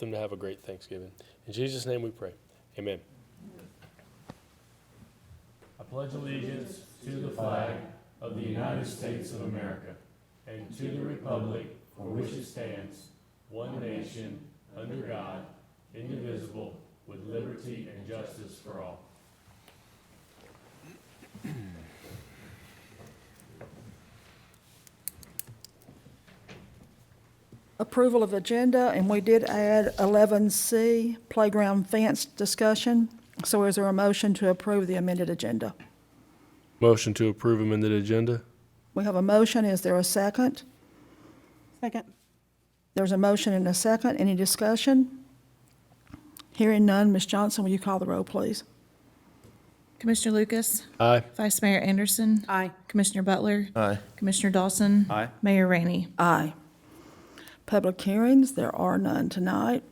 them to have a great Thanksgiving. In Jesus' name we pray. Amen. I pledge allegiance to the flag of the United States of America and to the republic for which it stands, one nation, under God, indivisible, with liberty and justice for all. Approval of agenda, and we did add 11C, playground fence discussion. So is there a motion to approve the amended agenda? Motion to approve amended agenda. We have a motion. Is there a second? Second. There's a motion and a second. Any discussion? Hearing none, Ms. Johnson, will you call the roll, please? Commissioner Lucas? Aye. Vice Mayor Anderson? Aye. Commissioner Butler? Aye. Commissioner Dawson? Aye. Mayor Rainey? Aye. Public hearings, there are none tonight.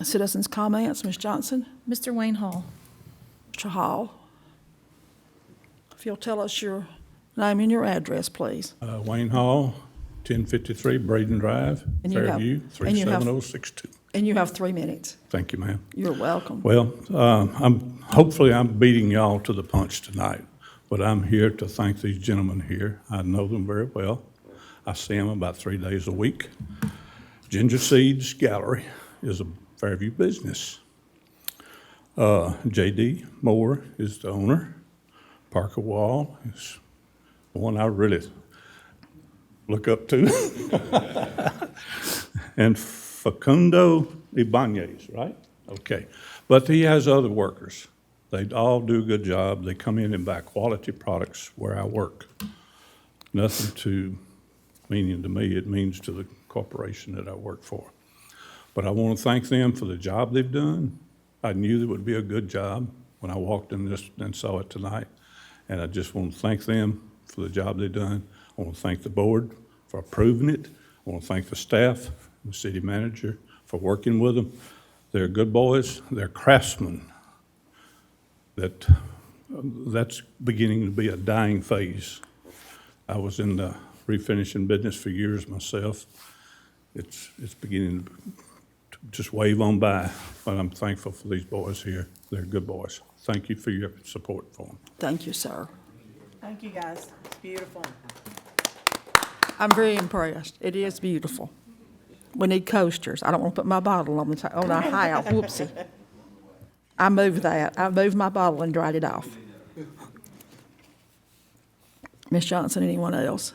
Citizens' comments, Ms. Johnson? Mr. Wayne Hall? Mr. Hall? If you'll tell us your name and your address, please. Wayne Hall, 1053 Braden Drive, And you have- Fairview, and you have- 37062. And you have 3 minutes. Thank you, ma'am. You're welcome. Well, hopefully I'm beating y'all to the punch tonight, but I'm here to thank these gentlemen here. I know them very well. I see them about 3 days a week. Ginger Seeds Gallery is a Fairview business. J.D. Moore is the owner. Parker Wall is the one I really look up to. And Facundo Ibanez, right? Okay. But he has other workers. They all do a good job. They come in and buy quality products where I work. Nothing too meaning to me. It means to the corporation that I work for. But I want to thank them for the job they've done. I knew it would be a good job when I walked in this and saw it tonight. And I just want to thank them for the job they've done. I want to thank the board for approving it. I want to thank the staff, the city manager for working with them. They're good boys. They're craftsmen. That's beginning to be a dying phase. I was in the refinishing business for years myself. It's beginning to just wave on by, but I'm thankful for these boys here. They're good boys. Thank you for your support for them. Thank you, sir. Thank you, guys. It's beautiful. I'm very impressed. It is beautiful. We need coasters. I don't want to put my bottle on the on our house. Whoopsie. I moved that. I moved my bottle and dried it off. Ms. Johnson, anyone else?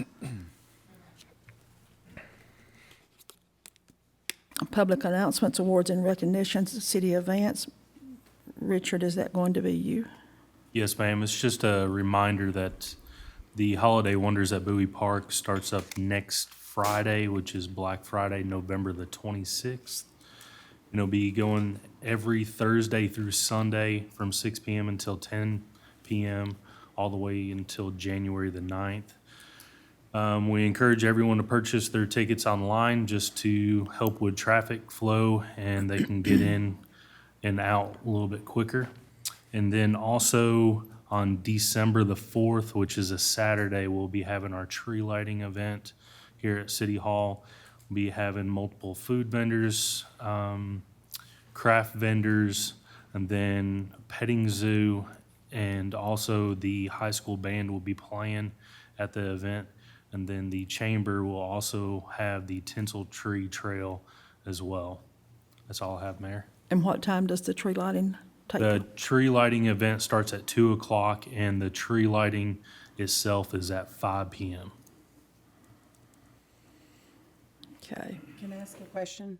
Public announcements, awards, and recognitions, city events. Richard, is that going to be you? Yes, ma'am. It's just a reminder that the Holiday Wonders at Bowie Park starts up next Friday, which is Black Friday, November the 26th. And it'll be going every Thursday through Sunday from 6 p.m. until 10 p.m., all the way until January the 9th. We encourage everyone to purchase their tickets online just to help with traffic flow, and they can get in and out a little bit quicker. And then also on December the 4th, which is a Saturday, we'll be having our tree lighting event here at City Hall. We'll be having multiple food vendors, craft vendors, and then a petting zoo, and also the high school band will be playing at the event. And then the chamber will also have the tinsel tree trail as well. That's all I have, Mayor. And what time does the tree lighting take The place? tree lighting event starts at 2 o'clock, and the tree lighting itself is at 5 p.m. Okay. Can I ask a question?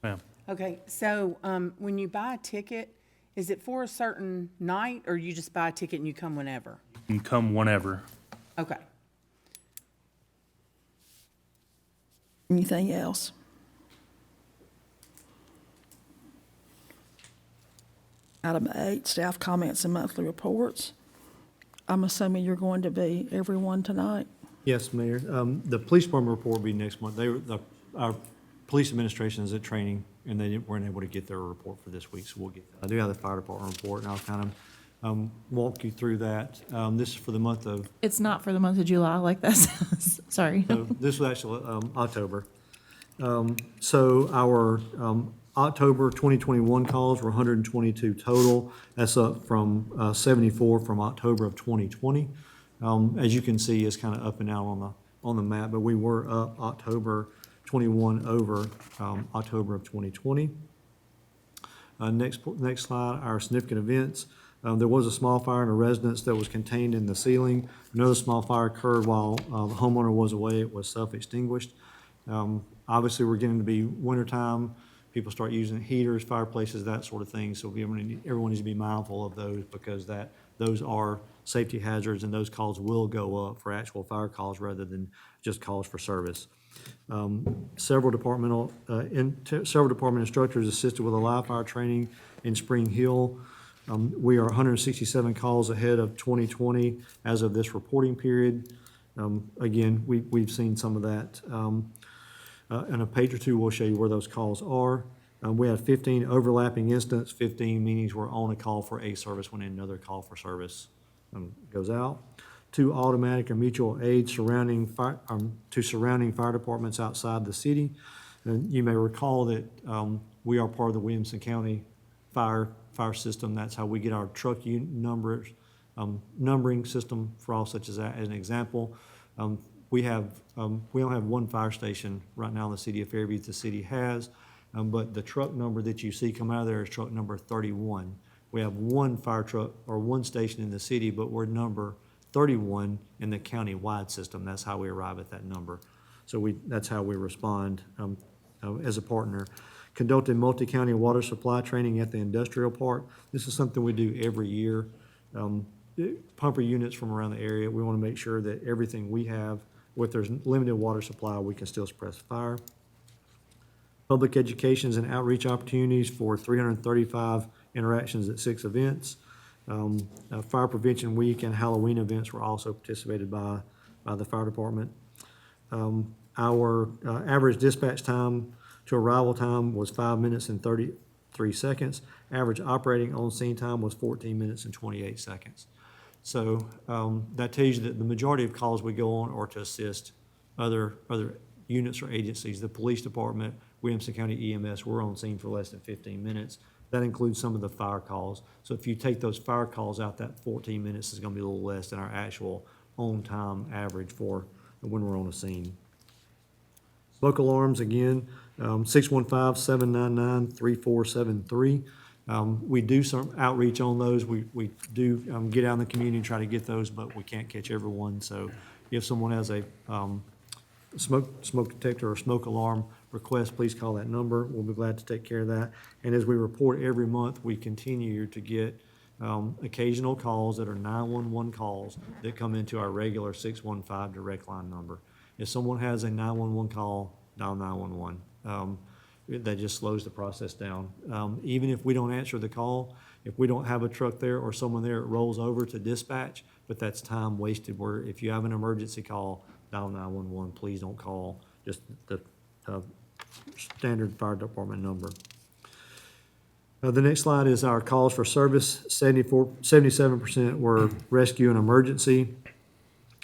Ma'am. Okay, so when you buy a ticket, is it for a certain night, or you just buy a ticket and you come whenever? You can come whenever. Okay. Anything else? Item 8, staff comments and monthly reports. I'm assuming you're going to be everyone tonight? Yes, Mayor. The police department report will be next month. Our police administration is at training, and they weren't able to get their report for this week, so we'll get that. I do have the fire department report, and I'll kind of walk you through that. This is for the month of, It's not for the month of July like that sounds. Sorry. so this was actually October. So our October 2021 calls were 122 total. That's up from 74 from October of 2020. As you can see, it's kind of up and down on the map, but we were up October 21 over October of 2020. Next slide, our significant events. There was a small fire in a residence that was contained in the ceiling. Another small fire occurred while the homeowner was away. It was self-extinguished. Obviously, we're getting to be wintertime. People start using heaters, fireplaces, that sort of thing. So everyone needs to be mindful of those because those are safety hazards and those calls will go up for actual fire calls rather than just calls for service. Several department instructors assisted with a live fire training in Spring Hill. We are 167 calls ahead of 2020 as of this reporting period. Again, we've seen some of that. In a page or two, we'll show you where those calls are. We had 15 overlapping incidents, 15 meetings were on a call for a service when another call for service goes out. 2 automatic or mutual aid to surrounding fire departments outside the city. And you may recall that we are part of the Williamson County fire system. That's how we get our truck numbers, numbering system for all such as that. As an example, we only have one fire station right now in the city of Fairview the city has, but the truck number that you see come out of there is truck number 31. We have one fire truck or one station in the city, but we're number 31 in the county-wide system. That's how we arrive at that number. So that's how we respond as a partner. Conducted multi-county water supply training at the industrial park. This is something we do every year. Pumper units from around the area, we want to make sure that everything we have, if there's limited water supply, we can still suppress fire. Public educations and outreach opportunities for 335 interactions at 6 events. Fire Prevention Week and Halloween events were also participated by the fire department. Our average dispatch time to arrival time was 5 minutes and 33 seconds. Average operating on-scene time was 14 minutes and 28 seconds. So that tells you that the majority of calls we go on are to assist other units or agencies. The police department, Williamson County EMS, we're on scene for less than 15 minutes. That includes some of the fire calls. So if you take those fire calls out, that 14 minutes is going to be a little less than our actual on-time average for when we're on a scene. Smoke alarms, again, 615-799-3473. We do some outreach on those. We do get out in the community and try to get those, but we can't catch everyone. So if someone has a smoke detector or smoke alarm request, please call that number. We'll be glad to take care of that. And as we report every month, we continue to get occasional calls that are 911 calls that come into our regular 615 direct line number. If someone has a 911 call, dial 911. That just slows the process down. Even if we don't answer the call, if we don't have a truck there or someone there, it rolls over to dispatch, but that's time wasted. Where if you have an emergency call, dial 911. Please don't call just the standard fire department number. The next slide is our calls for service. 77% were rescue and emergency.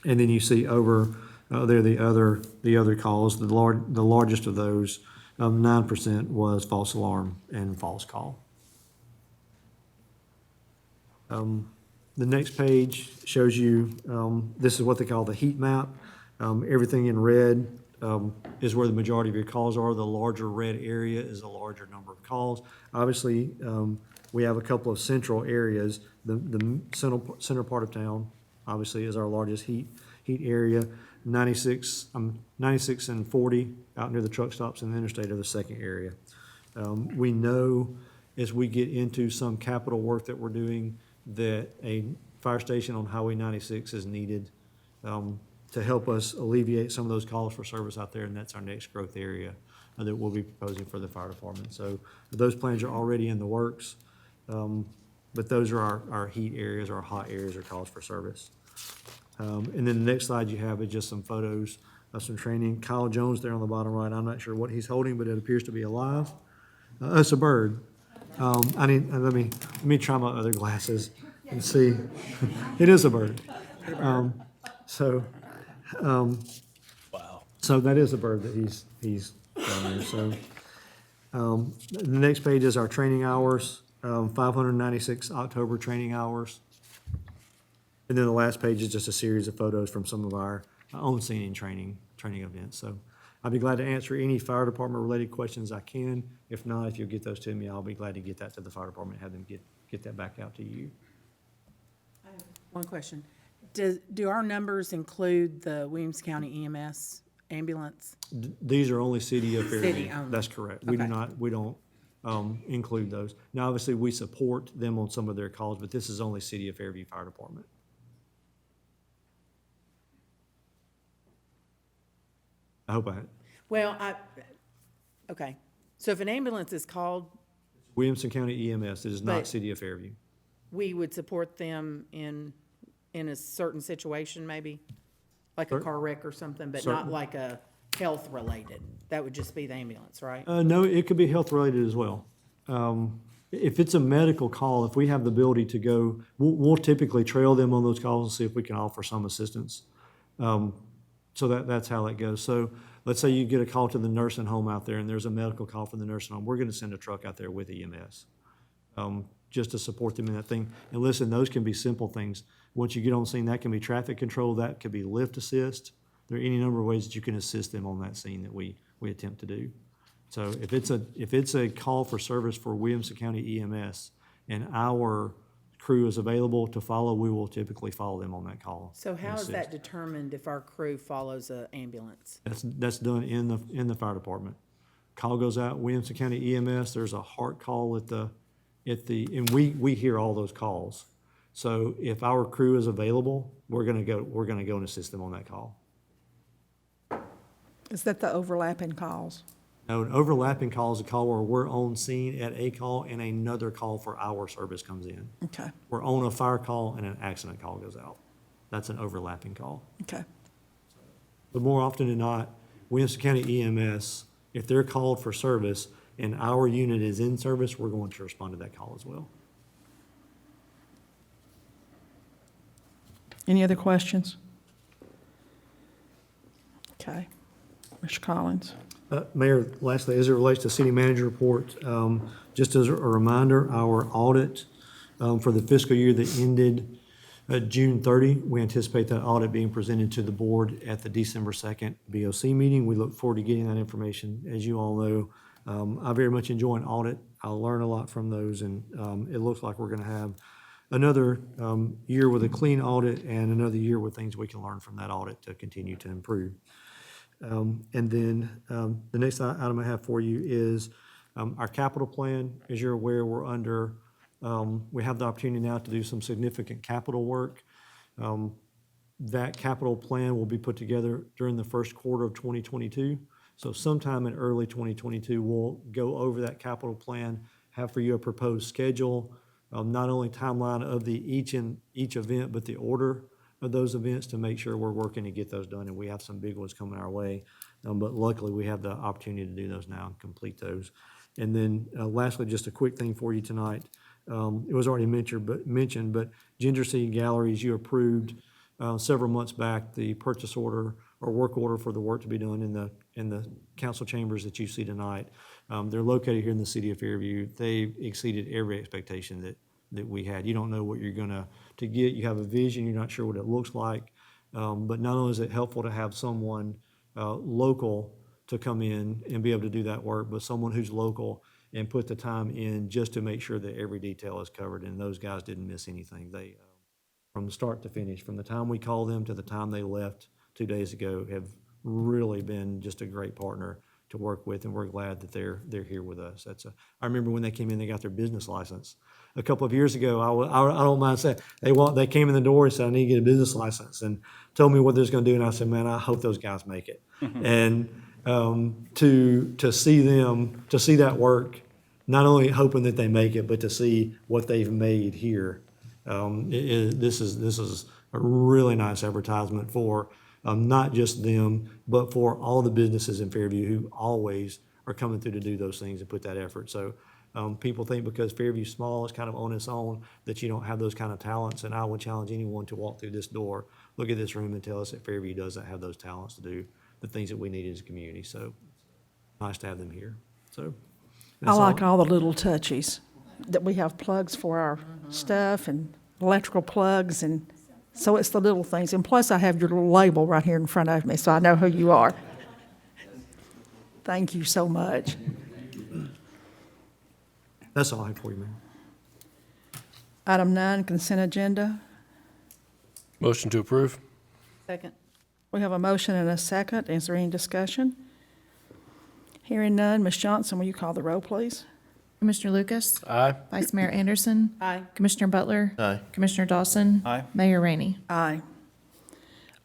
And then you see over there the other calls. The largest of those, 9% was false alarm and false call. The next page shows you, this is what they call the heat map. Everything in red is where the majority of your calls are. The larger red area is a larger number of calls. Obviously, we have a couple of central areas. The center part of town, obviously, is our largest heat area. 96 and 40 out near the truck stops and the interstate are the second area. We know as we get into some capital work that we're doing that a fire station on Highway 96 is needed to help us alleviate some of those calls for service out there, and that's our next growth area that we'll be proposing for the fire department. So those plans are already in the works, but those are our heat areas, our hot areas, or calls for service. And then the next slide you have is just some photos of some training. Kyle Jones there on the bottom right, I'm not sure what he's holding, but it appears to be alive. It's a bird. Let me try my other glasses and see. It is a bird. So that is a bird that he's down there, so. The next page is our training hours, 596 October training hours. And then the last page is just a series of photos from some of our own scene and training events. So I'd be glad to answer any fire department related questions I can. If not, if you'll get those to me, I'll be glad to get that to the fire department, have them get that back out to you. One question. Do our numbers include the Williams County EMS ambulance? These are only City of Fairview. City only. That's correct. We do Okay. not, we don't include those. Now, obviously, we support them on some of their calls, but this is only City of Fairview Fire Department. I hope Well, okay. So if an ambulance is called, Williamson County EMS, it is not But- City of Fairview. we would support them in a certain situation, maybe? Like a car wreck or something, but not Certain. like a health related? That would just be the ambulance, right? No, it could be health related as well. If it's a medical call, if we have the ability to go, we'll typically trail them on those calls and see if we can offer some assistance. So that's how that goes. So let's say you get a call to the nursing home out there and there's a medical call from the nursing home. We're gonna send a truck out there with EMS, just to support them in that thing. And listen, those can be simple things. Once you get on scene, that can be traffic control, that could be lift assist. There are any number of ways that you can assist them on that scene that we attempt to do. So if it's a call for service for Williamson County EMS and our crew is available to follow, we will typically follow them on that call. So and how is that assist. determined if our crew follows an ambulance? That's done in the fire department. Call goes out, Williamson County EMS, there's a heart call and we hear all those calls. So if our crew is available, we're gonna go and assist them on that call. Is that the overlapping calls? Now, an overlapping call is a call where we're on scene at a call and another call for our service comes in. Okay, We're on a fire call and an accident call goes out. That's an overlapping call. okay. But more often than not, Williamson County EMS, if they're called for service and our unit is in service, we're going to respond to that call as well. Any other questions? Okay. Mr. Collins? Mayor, lastly, as it relates to city manager report, just as a reminder, our audit for the fiscal year that ended June 30, we anticipate that audit being presented to the board at the December 2nd BOC meeting. We look forward to getting that information. As you all know, I very much enjoy an audit. I learn a lot from those, and it looks like we're going to have another year with a clean audit and another year with things we can learn from that audit to continue to improve. And then the next item I have for you is our capital plan. As you're aware, we have the opportunity now to do some significant capital work. That capital plan will be put together during the first quarter of 2022. So sometime in early 2022, we'll go over that capital plan, have for you a proposed schedule, not only timeline of each event, but the order of those events to make sure we're working to get those done, and we have some big ones coming our way. But luckily, we have the opportunity to do those now and complete those. And then lastly, just a quick thing for you tonight. It was already mentioned, but Ginger Seed Galleries, you approved several months back the purchase order or work order for the work to be done in the council chambers that you see tonight. They're located here in the city of Fairview. They exceeded every expectation that we had. You don't know what you're gonna to get. You have a vision. You're not sure what it looks like. But not only is it helpful to have someone local to come in and be able to do that work, but someone who's local and put the time in just to make sure that every detail is covered. And those guys didn't miss anything. They, from start to finish, from the time we called them to the time they left 2 days ago, have really been just a great partner to work with, and we're glad that they're here with us. I remember when they came in, they got their business license. A couple of years ago, I don't mind saying, they came in the door and said, I need to get a business license, and told me what they're going to do, and I said, man, I hope those guys make it. And to see that work, not only hoping that they make it, but to see what they've made here, this is a really nice advertisement for not just them, but for all the businesses in Fairview who always are coming through to do those things and put that effort. So people think because Fairview's small, it's kind of on its own, that you don't have those kind of talents. And I would challenge anyone to walk through this door, look at this room, and tell us that Fairview doesn't have those talents to do the things that we need as a community. So nice to have them here. So I that's like all. all the little touchies, that we have plugs for our stuff and electrical plugs, and so it's the little things. And plus, I have your little label right here in front of me, so I know who you are. Thank you so much. That's all I have for you, Mayor. Item 9, consent agenda. Motion to approve? Second. We have a motion and a second. Is there any discussion? Hearing none, Ms. Johnson, will you call the roll, please? Commissioner Lucas? Aye. Vice Mayor Anderson? Aye. Commissioner Butler? Aye. Commissioner Dawson? Aye. Mayor Rainey? Aye.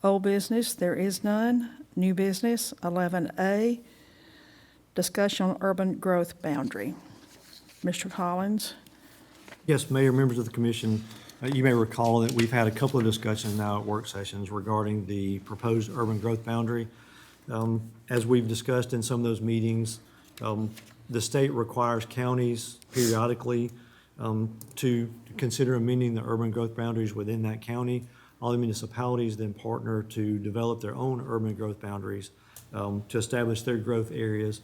Old business, there is none. New business, 11A, discussion on urban growth boundary. Mr. Collins? Yes, Mayor, members of the commission, you may recall that we've had a couple of discussions now at work sessions regarding the proposed urban growth boundary. As we've discussed in some of those meetings, the state requires counties periodically to consider amending the urban growth boundaries within that county. All the municipalities then partner to develop their own urban growth boundaries to establish their growth areas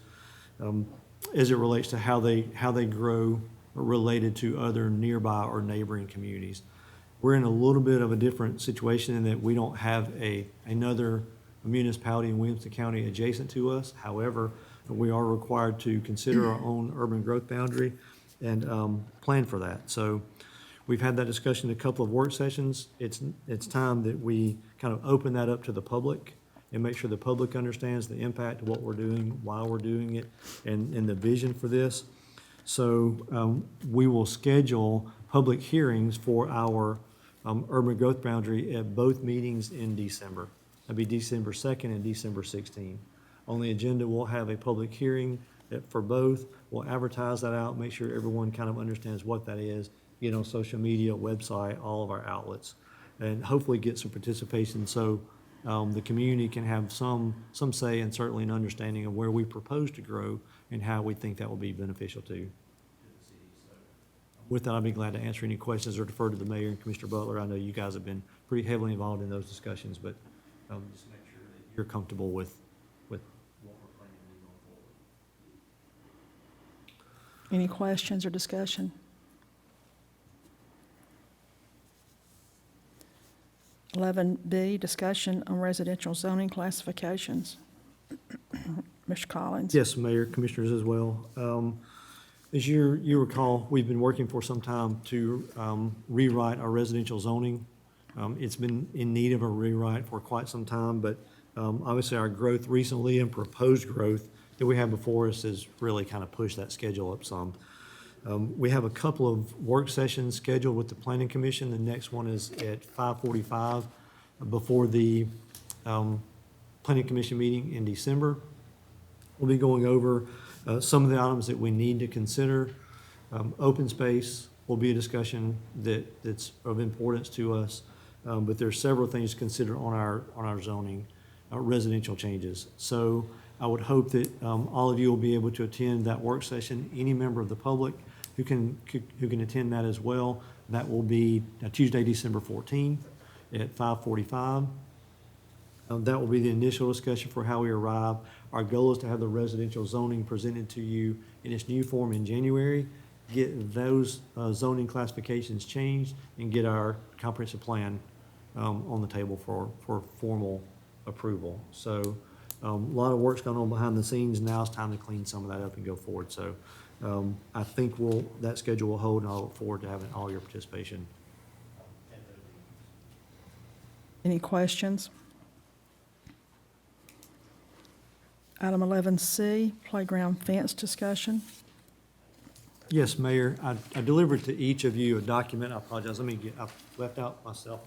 as it relates to how they grow related to other nearby or neighboring communities. We're in a little bit of a different situation in that we don't have another municipality in Williamson County adjacent to us. However, we are required to consider our own urban growth boundary and plan for that. So we've had that discussion in a couple of work sessions. It's time that we kind of open that up to the public and make sure the public understands the impact of what we're doing, why we're doing it, and the vision for this. So we will schedule public hearings for our urban growth boundary at both meetings in December. That'd be December 2nd and December 16th. On the agenda, we'll have a public hearing for both. We'll advertise that out, make sure everyone kind of understands what that is, get on social media, website, all of our outlets, and hopefully get some participation so the community can have some say and certainly an understanding of where we propose to grow and how we think that will be beneficial to the city. So with that, I'd be glad to answer any questions or defer to the mayor and Commissioner Butler. I know you guys have been pretty heavily involved in those discussions, but just make sure that you're comfortable with what we're planning to do going forward. Any questions or discussion? 11B, discussion on residential zoning classifications. Mr. Collins? Yes, Mayor, Commissioners as well. As you recall, we've been working for some time to rewrite our residential zoning. It's been in need of a rewrite for quite some time, but obviously our growth recently and proposed growth that we have before us has really kind of pushed that schedule up some. We have a couple of work sessions scheduled with the Planning Commission. The next one is at 5:45 before the Planning Commission meeting in December. We'll be going over some of the items that we need to consider. Open space will be a discussion that's of importance to us, but there are several things to consider on our zoning, residential changes. So I would hope that all of you will be able to attend that work session. Any member of the public who can attend that as well. That will be Tuesday, December 14th at 5:45. That will be the initial discussion for how we arrive. Our goal is to have the residential zoning presented to you in its new form in January, get those zoning classifications changed, and get our comprehensive plan on the table for formal approval. So a lot of work's going on behind the scenes. Now it's time to clean some of that up and go forward. So I think that schedule will hold, and I look forward to having all your participation. Any questions? Item 11C, playground fence discussion. Yes, Mayor, I delivered to each of you a document. I apologize. I left out myself.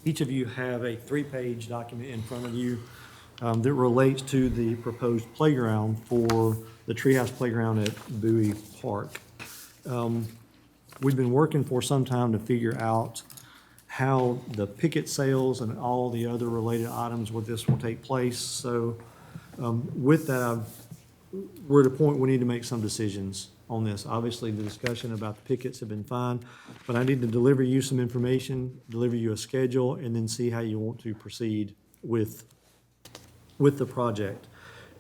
Each of you have a 3-page document in front of you that relates to the proposed playground for the Treehouse Playground at Bowie Park. We've been working for some time to figure out how the picket sales and all the other related items with this will take place. So with that, we're at a point we need to make some decisions on this. Obviously, the discussion about the pickets have been fine, but I need to deliver you some information, deliver you a schedule, and then see how you want to proceed with the project.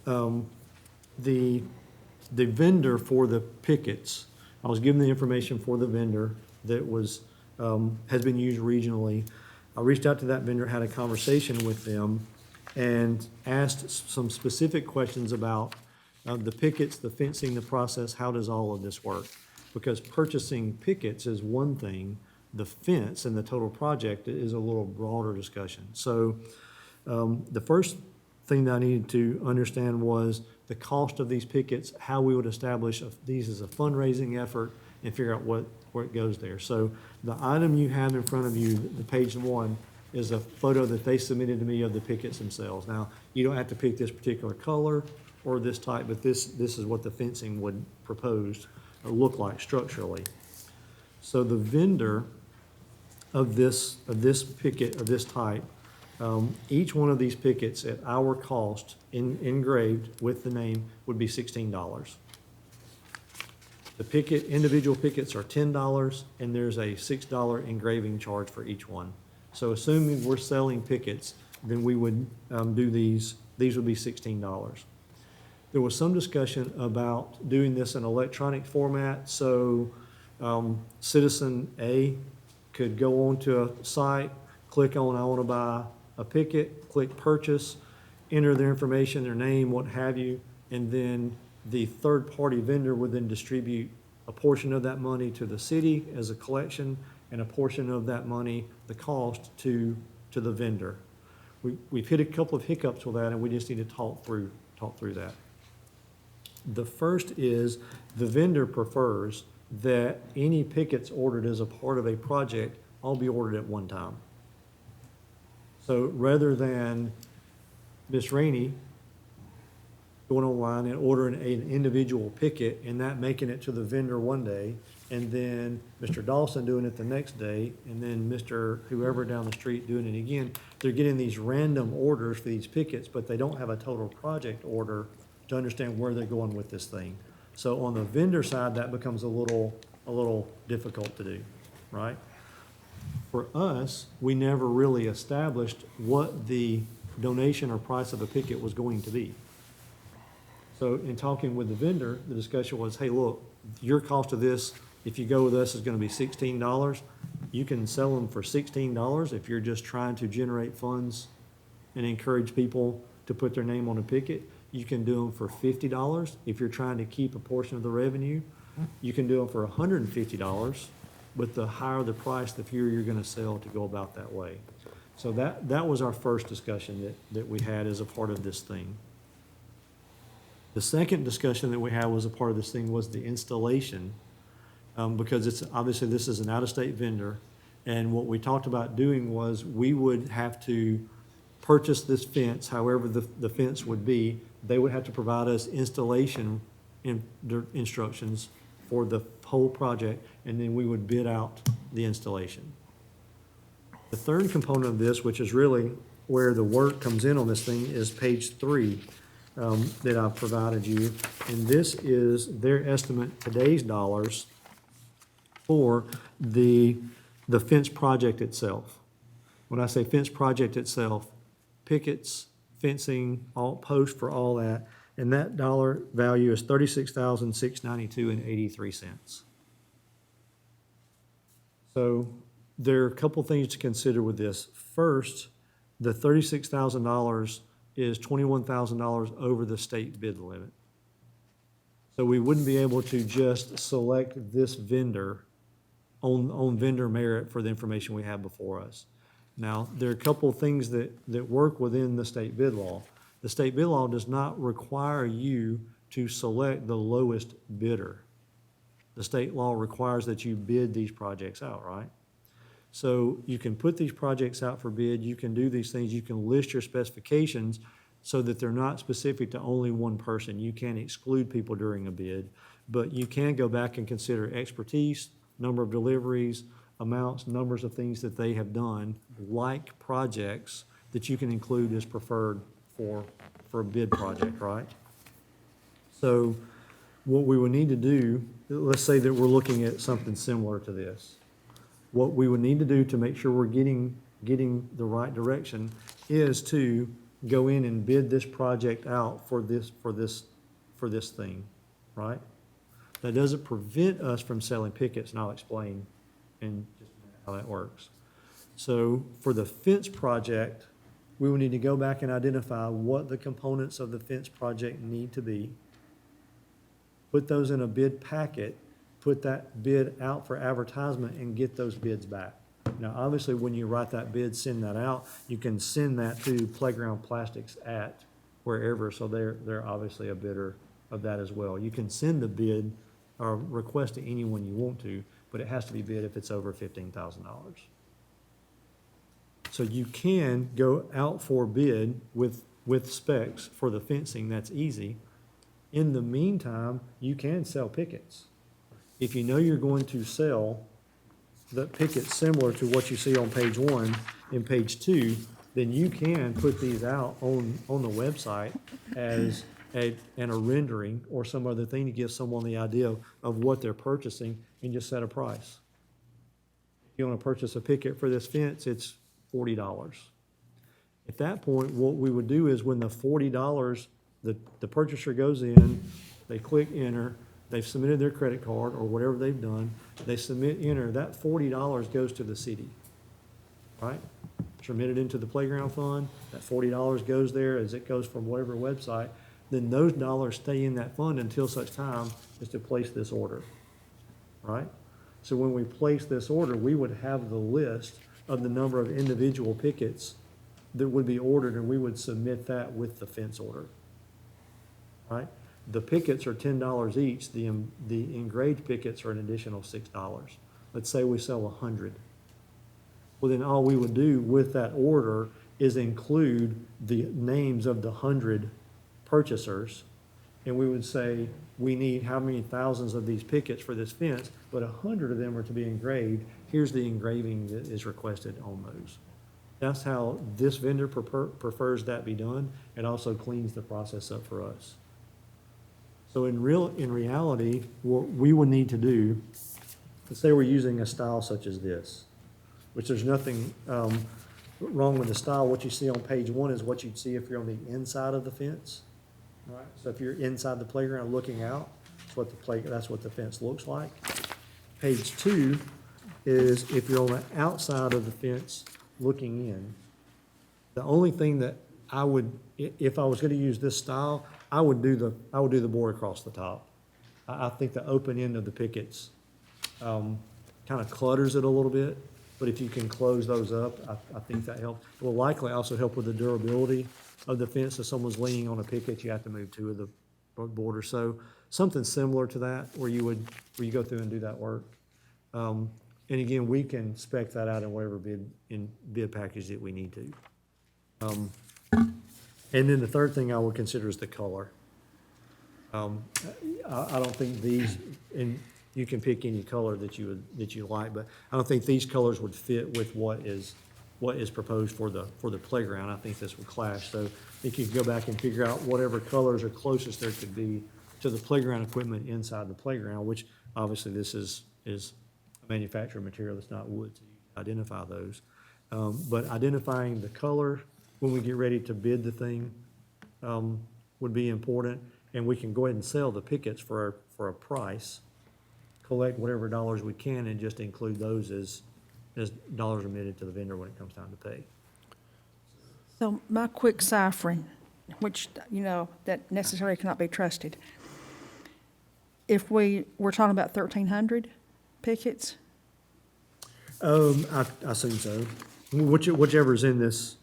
The vendor for the pickets, I was given the information for the vendor that was, has been used regionally. I reached out to that vendor, had a conversation with them, and asked some specific questions about the pickets, the fencing, the process, how does all of this work? Because purchasing pickets is one thing, the fence and the total project is a little broader discussion. So the first thing that I needed to understand was the cost of these pickets, how we would establish these as a fundraising effort and figure out where it goes there. So the item you have in front of you, the page 1, is a photo that they submitted to me of the pickets themselves. Now, you don't have to pick this particular color or this type, but this is what the fencing would propose or look like structurally. So the vendor of this picket of this type, each one of these pickets at our cost, engraved with the name, would be $16. The individual pickets are $10, and there's a $6 engraving charge for each one. So assuming we're selling pickets, then we would do these would be $16. There was some discussion about doing this in electronic format, so citizen A could go onto a site, click on I want to buy a picket, click purchase, enter their information, their name, what have you, and then the third-party vendor would then distribute a portion of that money to the city as a collection and a portion of that money, the cost, to the vendor. We've hit a couple of hiccups with that, and we just need to talk through that. The first is the vendor prefers that any pickets ordered as a part of a project all be ordered at one time. So rather than Ms. Rainey going online and ordering an individual picket and that making it to the vendor one day, and then Mr. Dawson doing it the next day, and then Mr. whoever down the street doing it again, they're getting these random orders for these pickets, but they don't have a total project order to understand where they're going with this thing. So on the vendor side, that becomes a little difficult to do, right? For us, we never really established what the donation or price of a picket was going to be. So in talking with the vendor, the discussion was, hey, look, your cost of this, if you go with us, is gonna be $16. You can sell them for $16 if you're just trying to generate funds and encourage people to put their name on a picket. You can do them for $50 if you're trying to keep a portion of the revenue. You can do them for $150, but the higher the price, the fewer you're gonna sell to go about that way. So that was our first discussion that we had as a part of this thing. The second discussion that we had was a part of this thing was the installation, because it's obviously this is an out-of-state vendor, and what we talked about doing was we would have to purchase this fence, however the fence would be. They would have to provide us installation instructions for the whole project, and then we would bid out the installation. The third component of this, which is really where the work comes in on this thing, is page 3 that I've provided you. And this is their estimate, today's dollars, for the fence project itself. When I say fence project itself, pickets, fencing, all posts for all that, and that dollar value is $36,692.83. So there are a couple things to consider with this. First, the $36,000 is $21,000 over the state bid limit. So we wouldn't be able to just select this vendor on vendor merit for the information we have before us. Now, there are a couple things that work within the state bid law. The state bid law does not require you to select the lowest bidder. The state law requires that you bid these projects out, right? So you can put these projects out for bid, you can do these things, you can list your specifications so that they're not specific to only one person. You can't exclude people during a bid, but you can go back and consider expertise, number of deliveries, amounts, numbers of things that they have done, like projects that you can include as preferred for a bid project, right? So what we would need to do, let's say that we're looking at something similar to this. What we would need to do to make sure we're getting the right direction is to go in and bid this project out for this thing, right? That doesn't prevent us from selling pickets, and I'll explain in just a minute how that works. So for the fence project, we will need to go back and identify what the components of the fence project need to be, put those in a bid packet, put that bid out for advertisement, and get those bids back. Now, obviously, when you write that bid, send that out, you can send that to Playground Plastics at wherever, so they're obviously a bidder of that as well. You can send a bid or request to anyone you want to, but it has to be bid if it's over $15,000. So you can go out for bid with specs for the fencing, that's easy. In the meantime, you can sell pickets. If you know you're going to sell the pickets similar to what you see on page 1 and page 2, then you can put these out on the website as a rendering or some other thing to give someone the idea of what they're purchasing and just set a price. If you want to purchase a picket for this fence, it's $40. At that point, what we would do is when the $40, the purchaser goes in, they click enter, they've submitted their credit card or whatever they've done, they submit enter, that $40 goes to the city, right? Submitted into the playground fund, that $40 goes there as it goes from whatever website, then those dollars stay in that fund until such time as to place this order, right? So when we place this order, we would have the list of the number of individual pickets that would be ordered, and we would submit that with the fence order, right? The pickets are $10 each, the engraved pickets are an additional $6. Let's say we sell 100. Well, then all we would do with that order is include the names of the 100 purchasers, and we would say, we need how many thousands of these pickets for this fence, but 100 of them are to be engraved. Here's the engraving that is requested on those. That's how this vendor prefers that be done. It also cleans the process up for us. So in reality, what we would need to do, let's say we're using a style such as this, which there's nothing wrong with the style. What you see on page 1 is what you'd see if you're on the inside of the fence. Right. So if you're inside the playground looking out, that's what the fence looks like. Page 2 is if you're on the outside of the fence looking in. The only thing that I would, if I was going to use this style, I would do the board across the top. I think the open end of the pickets kind of clutters it a little bit, but if you can close those up, I think that helps. It will likely also help with the durability of the fence. If someone's leaning on a picket, you have to move 2 of the borders. So something similar to that where you go through and do that work. And again, we can spec that out in whatever bid package that we need to. And then the third thing I would consider is the color. I don't think these, and you can pick any color that you like, but I don't think these colors would fit with what is proposed for the playground. I think this would clash. So I think you can go back and figure out whatever colors are closest there could be to the playground equipment inside the playground, which obviously this is a manufactured material, it's not wood, so you can identify those. But identifying the color when we get ready to bid the thing would be important, and we can go ahead and sell the pickets for a price, collect whatever dollars we can, and just include those as dollars remitted to the vendor when it comes time to pay. So my quick ciphering, which, that necessarily cannot be trusted. If we're talking about 1,300 pickets? I assume so. Whichever's in this.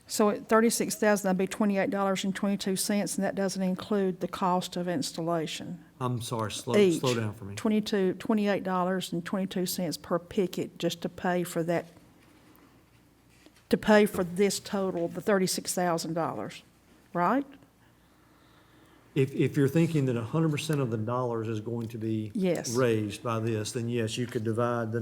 So at 36,000, that'd be $28.22, and that doesn't include the cost of installation. I'm sorry, slow down for me. $28.22 per picket just to pay for that, to pay for this total, the $36,000, right? If you're thinking that 100% of the dollars is going to be Yes. raised by this, then yes, you could divide the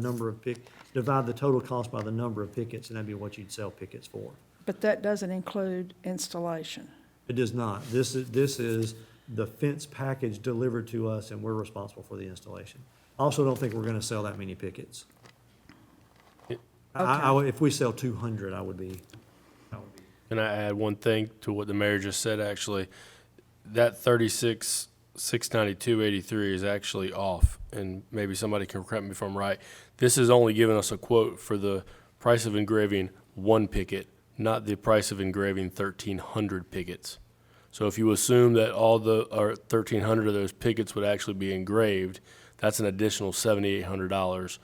total cost by the number of pickets, and that'd be what you'd sell pickets for. But that doesn't include installation. It does not. This is the fence package delivered to us, and we're responsible for the installation. I also don't think we're gonna sell that many pickets. If we sell 200, I would be Can I add one thing to what the mayor just said, actually? That 36,692.83 is actually off, and maybe somebody can correct me if I'm right. This is only giving us a quote for the price of engraving one picket, not the price of engraving 1,300 pickets. So if you assume that all the, or 1,300 of those pickets would actually be engraved, that's an additional $7,800.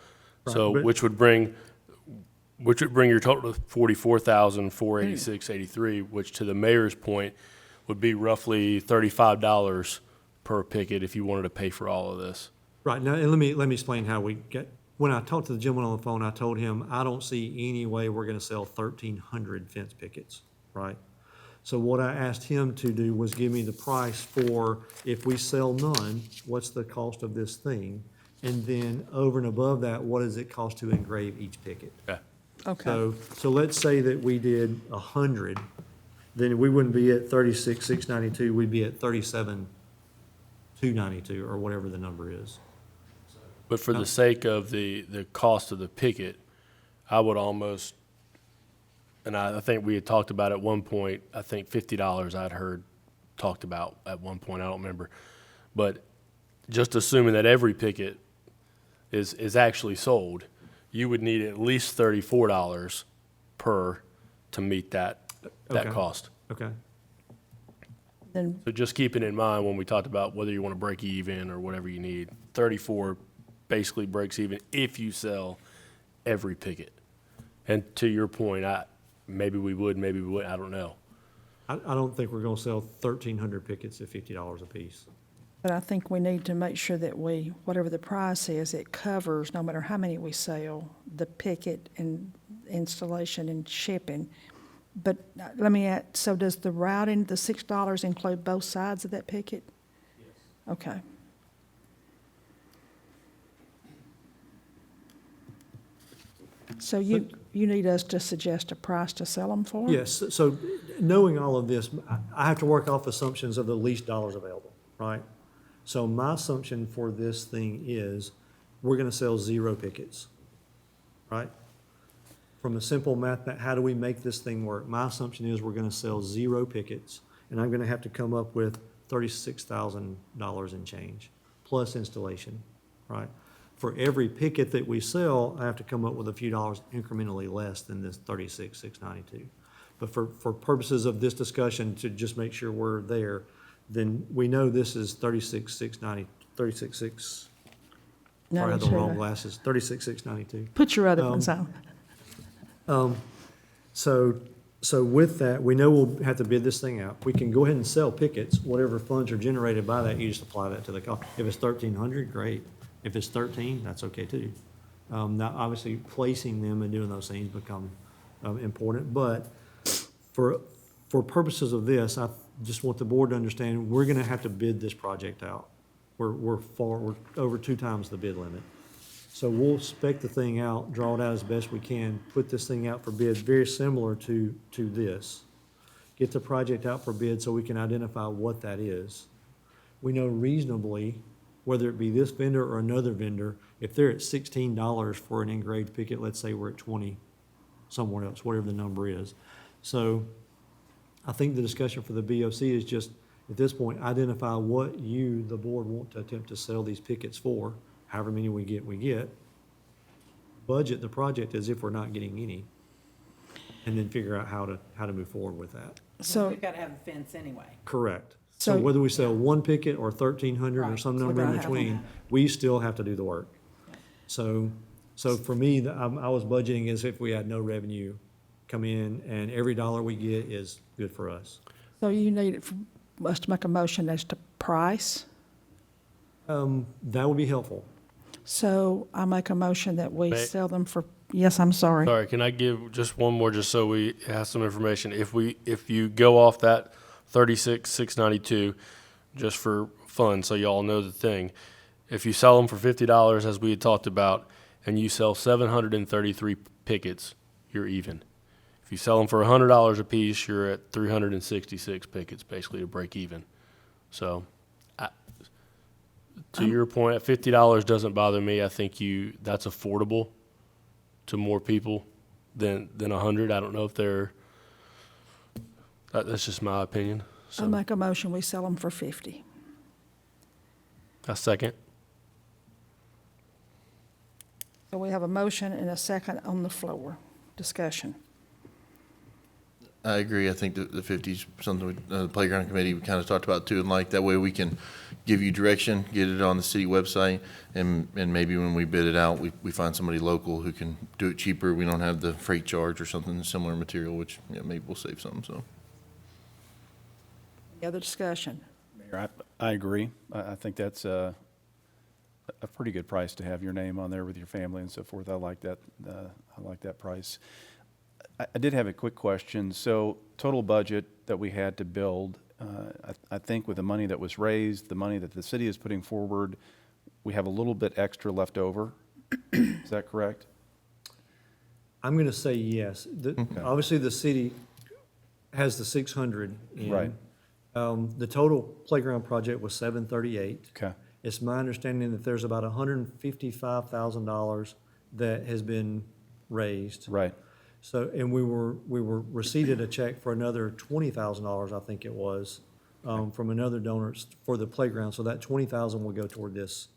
So, Right, but- which would bring your total to 44,486.83, which to the mayor's point would be roughly $35 per picket if you wanted to pay for all of this. Right, now, and let me explain how we get, when I talked to the gentleman on the phone, I told him, I don't see any way we're gonna sell 1,300 fence pickets, right? So what I asked him to do was give me the price for, if we sell none, what's the cost of this thing? And then over and above that, what does it cost to engrave each picket? Yeah. Okay. So let's say that we did 100, then we wouldn't be at 36,692, we'd be at 37,292, or whatever the number is. But for the sake of the cost of the picket, I would almost, and I think we had talked about at one point, I think $50 I'd heard talked about at one point, I don't remember. But just assuming that every picket is actually sold, you would need at least $34 per to meet that Okay. cost. Okay, Then, So just keeping in mind when we talked about whether you want to break even or whatever you need, 34 basically breaks even if you sell every picket. And to your point, maybe we would, maybe we wouldn't, I don't know. I don't think we're gonna sell 1,300 pickets at $50 apiece. but I think we need to make sure that whatever the price is, it covers, no matter how many we sell, the picket and installation and shipping. But let me add, so does the routing, the $6 include both sides of that picket? Yes. Okay. So you need us to suggest a price to sell them for? Yes, so knowing all of this, I have to work off assumptions of the least dollars available, right? So my assumption for this thing is, we're gonna sell 0 pickets, right? From a simple math, how do we make this thing work? My assumption is we're gonna sell 0 pickets, and I'm gonna have to come up with $36,000 in change, plus installation, right? For every picket that we sell, I have to come up with a few dollars incrementally less than this 36,692. But for purposes of this discussion, to just make sure we're there, then we know this is 36,690, 36,6, sorry, I had the wrong glasses, 36,692. Put your other ones on. So with that, we know we'll have to bid this thing out. We can go ahead and sell pickets, whatever funds are generated by that, you just apply that to the cost. If it's 1,300, great. If it's 13, that's okay too. Now, obviously, placing them and doing those things become important, but for purposes of this, I just want the board to understand, we're gonna have to bid this project out. We're over 2 times the bid limit. So we'll spec the thing out, draw it out as best we can, put this thing out for bid, very similar to this. Get the project out for bid so we can identify what that is. We know reasonably, whether it be this vendor or another vendor, if they're at $16 for an engraved picket, let's say we're at 20 somewhere else, whatever the number is. So I think the discussion for the BOC is just, at this point, identify what you, the board, want to attempt to sell these pickets for. However many we get. Budget the project as if we're not getting any, and then figure out how to move forward with that. So, We've got to have a fence anyway. Correct. So So- whether we sell 1 picket or 1,300 or Right. some So number in we're gonna have between, we still have to do the work. So for me, I was budgeting as if we had no revenue come in, and every dollar we get is good for us. so you need us to make a motion as to price? That would be helpful. So I make a motion that we May- sell them for, yes, I'm sorry. Sorry, can I give just one more, just so we have some information? If you go off that 36,692, just for fun, so y'all know the thing, if you sell them for $50, as we had talked about, and you sell 733 pickets, you're even. If you sell them for $100 a piece, you're at 366 pickets, basically to break even. So, to your point, $50 doesn't bother me. I think that's affordable to more people than 100. I don't know if they're That's just my opinion. I So make a motion, we sell them for 50. I second. So we have a motion and a second on the floor. Discussion. I agree. I think the 50's something the playground committee we kind of talked about too, and like that way we can give you direction, get it on the city website, and maybe when we bid it out, we find somebody local who can do it cheaper. We don't have the freight charge or something similar material, which maybe we'll save some. So Any other discussion? Mayor, I agree. I think that's a pretty good price to have your name on there with your family and so forth. I like that. I like that price. I did have a quick question. So total budget that we had to build, I think with the money that was raised, the money that the city is putting forward, we have a little bit extra left over. Is that correct? I'm going to say yes. Obviously, the city has the 600 in. Right. The total playground project was 738. Okay. It's my understanding that there's about $155,000 that has been raised. Right. So, and we were received a check for another $20,000, I think it was, from another donor for the playground. So that $20,000 will go toward this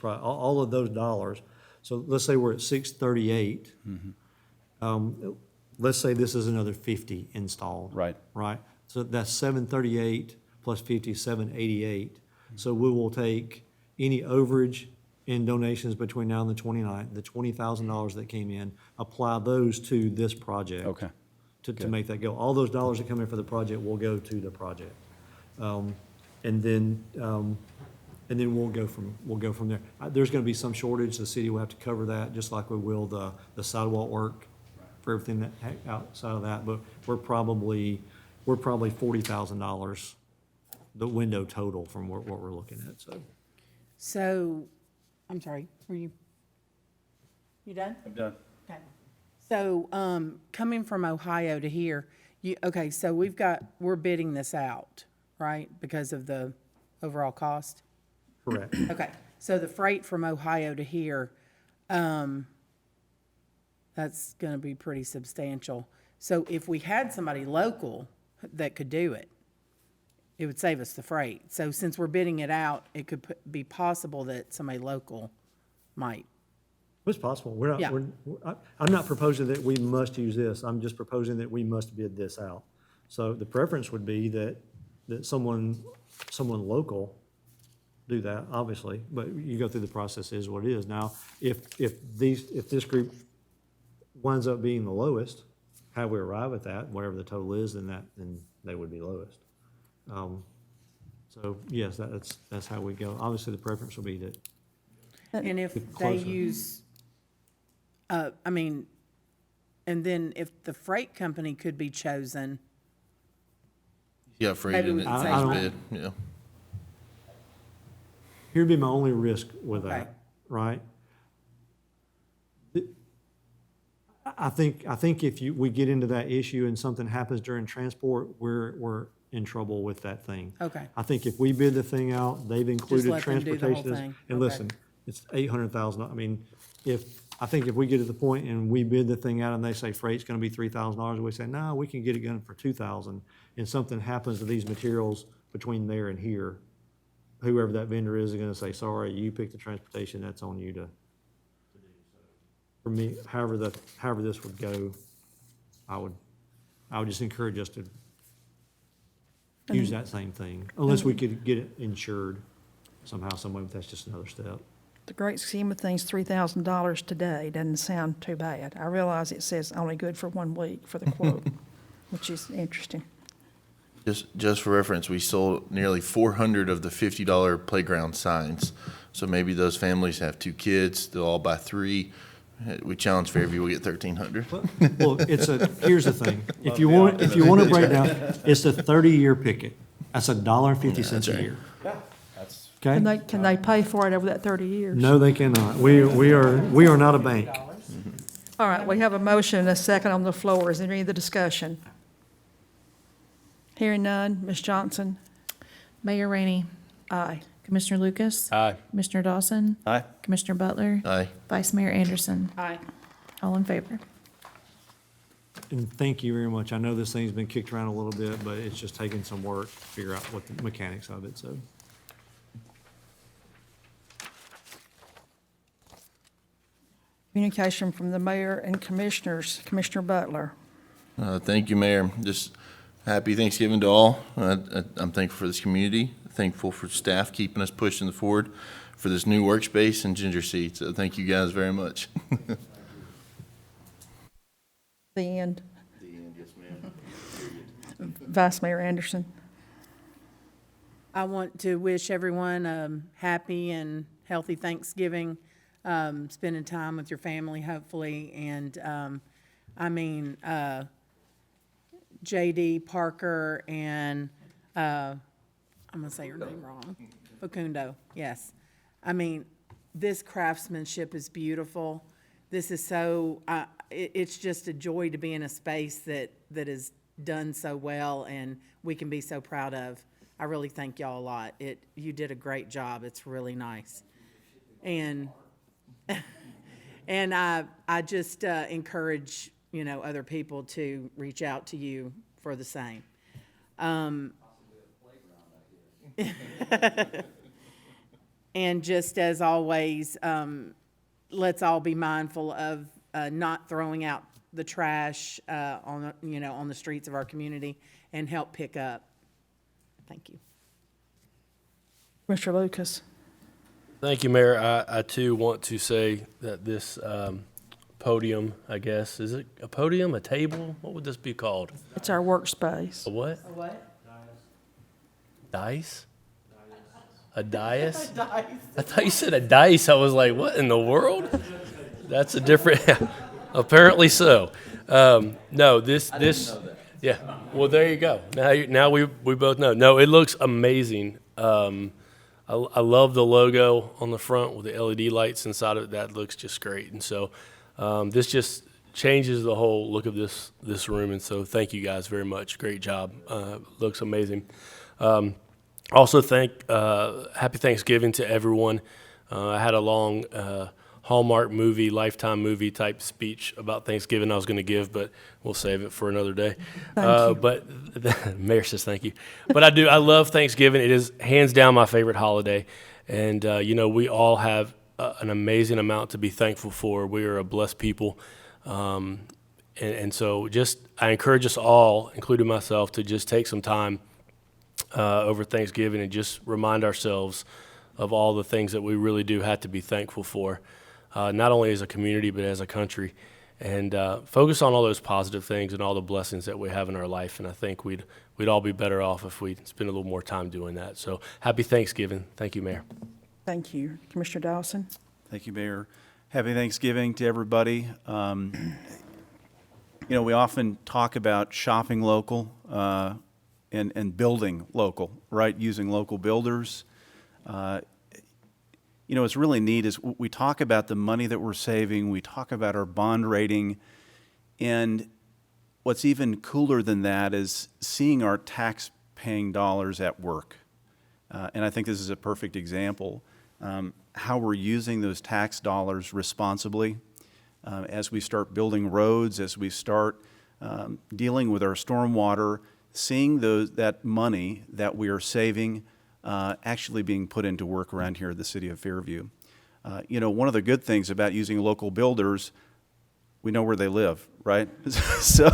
all of those dollars. So let's say we're at 638. Let's say this is another 50 installed. Right. Right? So that's 738 plus 50, 788. So we will take any overage in donations between now and the 29th, the $20,000 that came in, apply those to this project. Okay. To make that go. All those dollars that come in for the project will go to the project. And then we'll go from there. There's gonna be some shortage. The city will have to cover that, just like we will the sidewalk work for everything that outside of that. But we're probably $40,000, the window total from what we're looking at, so. So, I'm sorry, were you done? I'm done. Okay. So, coming from Ohio to here, okay, so we're bidding this out, right, because of the overall cost? Correct. Okay, so the freight from Ohio to here, that's gonna be pretty substantial. So if we had somebody local that could do it, it would save us the freight. So since we're bidding it out, it could be possible that somebody local might. It's possible. Yeah. I'm not proposing that we must use this. I'm just proposing that we must bid this out. So the preference would be that someone local do that, obviously, but you go through the process, is what it is. Now, if this group winds up being the lowest, how we arrive at that, whatever the total is, then they would be lowest. So yes, that's how we go. Obviously, the preference will be that. And if they Closer. use, and then if the freight company could be chosen, yeah, freight Maybe in we it, can say as that. bid, yeah. Here'd be my only risk with Okay. that, right? I think if we get into that issue and something happens during transport, we're in trouble with that thing. Okay. I think if we bid the thing out, they've included let them do the whole transportation. thing. And Okay. listen, it's $800,000. I mean, I think if we get to the point and we bid the thing out and they say freight's gonna be $3,000, we say, no, we can get it done for $2,000. And something happens to these materials between there and here, whoever that vendor is gonna say, sorry, you picked the transportation, that's on you to do. For me, however this would go, I would just encourage us to use that same thing, unless we could get it insured somehow, some way, but that's just another step. The great scheme of things, $3,000 today doesn't sound too bad. I realize it says only good for 1 week for the quote, which is interesting. Just for reference, we sold nearly 400 of the $50 playground signs. So maybe those families have 2 kids, they'll all buy 3. We challenge Fairview, we'll get 1,300. Well, here's the thing, if you want to break down, it's a 30-year picket. That's $1.50 That's a right. year. That's, Okay? Can they pay for it over that 30 years? No, they cannot. We are not a bank. All right, we have a motion and a second on the floor. Is there any other discussion? Hearing none. Ms. Johnson? Mayor Rainey. Aye. Commissioner Lucas. Aye. Commissioner Dawson. aye. Commissioner Butler. Aye. Vice Mayor Anderson. Aye. All in favor. and thank you very much. I know this thing's been kicked around a little bit, but it's just taken some work to figure out what the mechanics of it, so. Communication from the mayor and commissioners. Commissioner Butler. Thank you, Mayor. Just happy Thanksgiving to all. I'm thankful for this community, thankful for staff keeping us pushing forward for this new workspace and ginger seats. So thank you guys very much. The end. The end, yes, ma'am. Vice Mayor Anderson. I want to wish everyone a happy and healthy Thanksgiving, spending time with your family, hopefully. And, J.D. Parker and, I'm going to say your name wrong, Facundo, yes. I mean, this craftsmanship is beautiful. This is so, it's just a joy to be in a space that is done so well and we can be so proud of. I really thank y'all a lot. You did a great job. It's really nice. And and I just encourage, other people to reach out to you for the same. And just as always, let's all be mindful of not throwing out the trash on the streets of our community and help pick up. Thank you. Mr. Lucas. Thank you, Mayor. I too want to say that this podium, I guess, is it a podium, a table? What would this be called? It's our workspace. A what? A what? Dice? A dais? I thought you said a dice. I was like, what in the world? That's a different, apparently so. No, this, yeah. Well, there you go. Now we both know. No, it looks amazing. I love the logo on the front with the LED lights inside of it. That looks just great. And so this just changes the whole look of this room. And so thank you guys very much. Great job. Looks amazing. Also happy Thanksgiving to everyone. I had a long Hallmark movie, Lifetime movie type speech about Thanksgiving I was going to give, but we'll save it for another day. Thank you. But the mayor says thank you. But I love Thanksgiving. It is hands down my favorite holiday. And, we all have an amazing amount to be thankful for. We are a blessed people. And so I encourage us all, including myself, to just take some time over Thanksgiving and just remind ourselves of all the things that we really do have to be thankful for, not only as a community but as a country, and focus on all those positive things and all the blessings that we have in our life. And I think we'd all be better off if we spend a little more time doing that. So happy Thanksgiving. Thank you, Mayor. Thank you. Commissioner Dawson. Thank you, Mayor. Happy Thanksgiving to everybody. We often talk about shopping local and building local, right? Using local builders. What's really neat is we talk about the money that we're saving, we talk about our bond rating, and what's even cooler than that is seeing our tax-paying dollars at work. And I think this is a perfect example, how we're using those tax dollars responsibly as we start building roads, as we start dealing with our stormwater, seeing that money that we are saving actually being put into work around here at the city of Fairview. One of the good things about using local builders, we know where they live, right? So,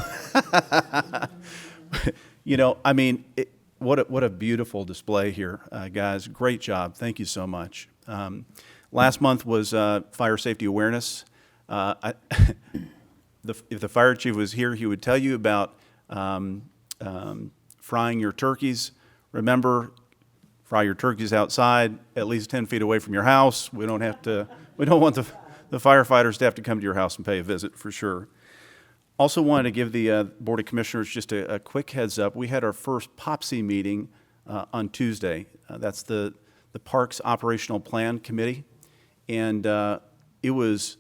what a beautiful display here, guys. Great job. Thank you so much. Last month was Fire Safety Awareness. If the fire chief was here, he would tell you about frying your turkeys. Remember, fry your turkeys outside, at least 10 feet away from your house. We don't want the firefighters to have to come to your house and pay a visit, for sure. Also wanted to give the Board of Commissioners just a quick heads up. We had our first POPSI meeting on Tuesday. That's the Parks Operational Plan Committee. And it was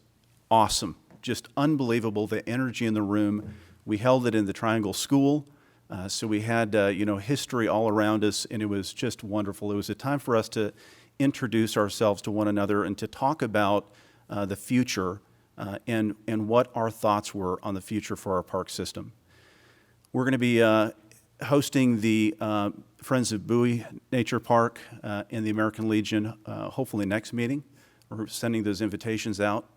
awesome, just unbelievable, the energy in the room. We held it in the Triangle School. So we had, history all around us, and it was just wonderful. It was a time for us to introduce ourselves to one another and to talk about the future and what our thoughts were on the future for our park system. We're going to be hosting the Friends of Bowie Nature Park and the American Legion, hopefully next meeting. We're sending those invitations out,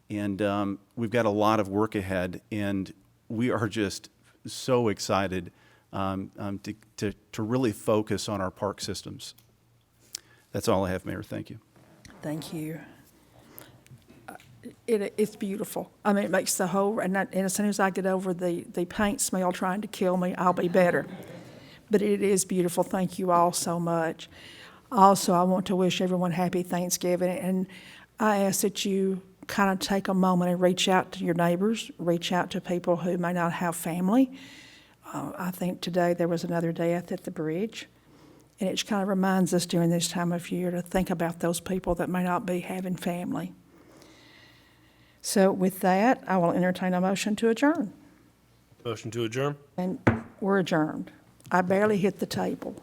and we've got a lot of work ahead, and we are just so excited to really focus on our park systems. That's all I have, Mayor. Thank you. Thank you. It's beautiful. I mean, it makes the whole, and as soon as I get over the paint smell trying to kill me, I'll be better. But it is beautiful. Thank you all so much. Also, I want to wish everyone happy Thanksgiving, and I ask that you kind of take a moment and reach out to your neighbors, reach out to people who may not have family. I think today there was another death at the bridge, and it just kind of reminds us during this time of year to think about those people that may not be having family. So with that, I will entertain a motion to adjourn. Motion to adjourn? And we're adjourned. I barely hit the table.